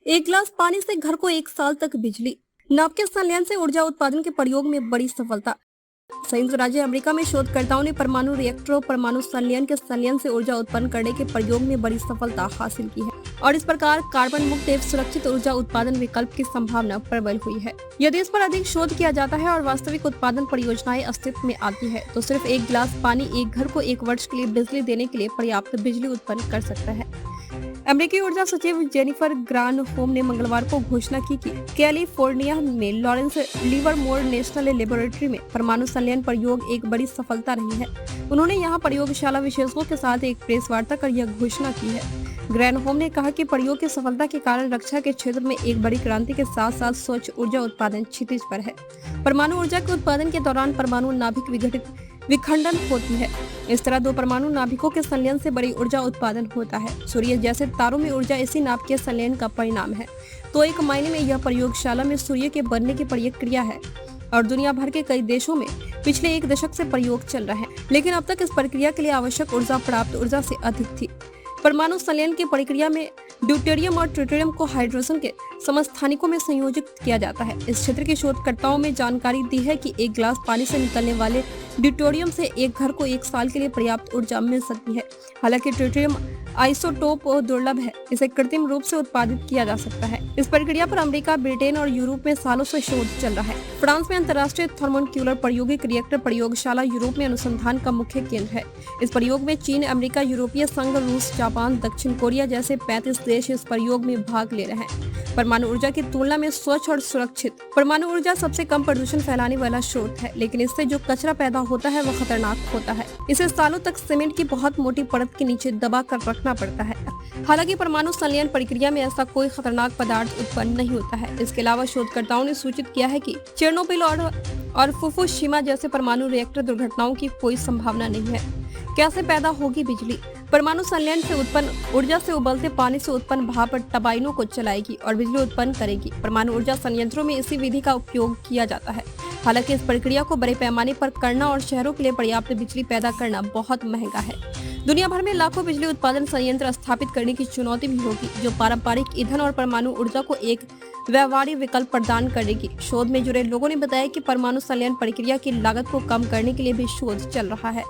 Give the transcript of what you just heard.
एक गिलास पानी से घर को 1 साल तक बिजली। नाव के संलयन से ऊर्जा उत्पादन के प्रयोग में बड़ी सफलता। संयुक्त राज्य अमेरिका में शोधकर्ताओं ने परमाणु रिएक्टरों परमाणु संलयन के संलयन से ऊर्जा उत्पन्न करने के प्रयोग में बड़ी सफलता हासिल की है और इस प्रकार कार्बन मुक्त एवं सुरक्षित ऊर्जा उत्पादन विकल्प की संभावना प्रबल हुई है। यदि इस पर अधिक शोध किया जाता है और वास्तविक उत्पादन परियोजनाएं अस्तित्व में आती है तो सिर्फ 1 गिलास पानी एक घर को 1 वर्ष के लिए बिजली देने के लिए पर्याप्त बिजली उत्पन्न कर सकता है। अमेरिकी ऊर्जा सचिव जेनिफर ग्रानहोम ने मंगलवार को घोषणा की कि कैलिफोर्निया में लॉरेंस लिवरमोर नेशनल लेबोरेटरी में परमाणु संलयन प्रयोग एक बड़ी सफलता रही है। उन्होंने यहां प्रयोगशाला विशेषज्ञों के साथ एक प्रेस वार्ता कर यह घोषणा की है। ग्रैनहोम ने कहा कि प्रयोग की सफलता के कारण रक्षा के क्षेत्र में एक बड़ी क्रांति के साथ साथ स्वच्छ ऊर्जा उत्पादन क्षितिज पर है। परमाणु ऊर्जा के उत्पादन के दौरान परमाणु नाभिक विखंडन होती है। इस तरह 2 परमाणु नाभिकों के संलयन से बड़ी ऊर्जा उत्पादन होता है। सूर्य जैसे तारों में ऊर्जा इसी नाभ के संलयन का परिणाम है। तो एक मायने में यह प्रयोगशाला में सूर्य के बनने की प्रक्रिया है और दुनिया भर के कई देशों में पिछले 1 दशक से प्रयोग चल रहे हैं, लेकिन अब तक इस प्रक्रिया के लिए आवश्यक ऊर्जा प्राप्त ऊर्जा से अधिक थी। परमाणु संलयन की प्रक्रिया में ड्यूटेरियम और ट्रिटियम को हाइड्रोजन के समस्थानिकों में संयोजित किया जाता है। इस क्षेत्र के शोधकर्ताओं में जानकारी दी है कि 1 गिलास पानी से निकलने वाले ड्यूटेरियम से एक घर को 1 साल के लिए पर्याप्त ऊर्जा मिल सकती है। हालांकि ट्रिटियम आइसोटोप दुर्लभ है, इसे कृत्रिम रूप से उत्पादित किया जा सकता है। इस प्रक्रिया पर अमेरिका, ब्रिटेन और यूरोप में सालों से शोध चल रहा है। फ्रांस में अंतर्राष्ट्रीय थर्मोन्यूक्लियर प्रायोगिक रिएक्टर प्रयोगशाला यूरोप में अनुसंधान का मुख्य केंद्र है। इस प्रयोग में चीन, अमेरिका, यूरोपीय संघ, रूस, जापान, दक्षिण कोरिया जैसे 35 देश इस प्रयोग में भाग ले रहे हैं। परमाणु ऊर्जा की तुलना में स्वच्छ और सुरक्षित परमाणु ऊर्जा सबसे कम प्रदूषण फैलाने वाला स्रोत है, लेकिन इससे जो कचरा पैदा होता है वह खतरनाक होता है। इसे सालों तक सीमेंट की बहुत मोटी परत के नीचे दबा कर रखना पड़ता है। हालांकि परमाणु संलयन प्रक्रिया में ऐसा कोई खतरनाक पदार्थ उत्पन्न नहीं होता है। इसके अलावा शोधकर्ताओं ने सूचित किया है कि चेर्नोबिल और फुकुशिमा जैसे परमाणु रिएक्टर दुर्घटनाओं की कोई संभावना नहीं है। कैसे पैदा होगी बिजली? परमाणु संलयन से उत्पन्न ऊर्जा से उबलते पानी से उत्पन्न भाप टरबाइनों को चलाएगी और बिजली उत्पन्न करेगी। परमाणु ऊर्जा संयंत्रों में इसी विधि का उपयोग किया जाता है। हालांकि इस प्रक्रिया को बड़े पैमाने पर करना और शहरों के लिए पर्याप्त बिजली पैदा करना बहुत महंगा है। दुनिया भर में लाखों बिजली उत्पादन संयंत्र स्थापित करने की चुनौती भी होगी, जो पारंपरिक ईंधन और परमाणु ऊर्जा को एक व्यवहार्य विकल्प प्रदान करेगी। शोध में जुड़े लोगों ने बताया कि परमाणु संलयन प्रक्रिया की लागत को कम करने के लिए भी शोध चल रहा है।